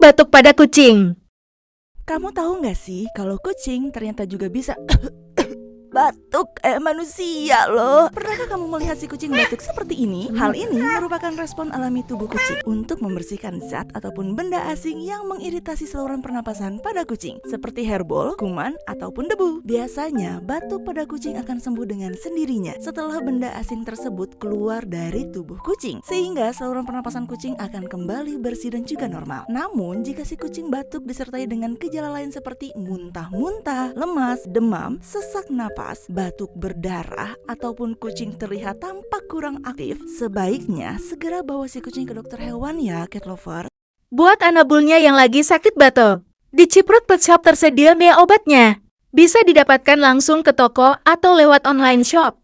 batuk pada kucing. Kamu tahu nggak sih kalau kucing ternyata juga bisa batuk kayak manusia loh. Pernahkah kamu melihat si kucing batuk seperti ini? Hal ini merupakan respon alami tubuh kucing untuk membersihkan zat ataupun benda asing yang mengiritasi saluran pernapasan pada kucing, seperti hairball, kuman, ataupun debu. Biasanya batuk pada kucing akan sembuh dengan sendirinya setelah benda asing tersebut keluar dari tubuh kucing, sehingga saluran pernapasan kucing akan kembali bersih dan juga normal. Namun jika si kucing batuk disertai dengan gejala lain seperti muntah-muntah, lemas, demam, sesak napas, batuk berdarah, ataupun kucing terlihat tampak kurang aktif, sebaiknya segera bawa si kucing ke dokter hewan ya, cat lover. Buat anabulnya yang lagi sakit batuk, di Ciprut Pet Shop tersedia obatnya. Bisa didapatkan langsung ke toko atau lewat online shop.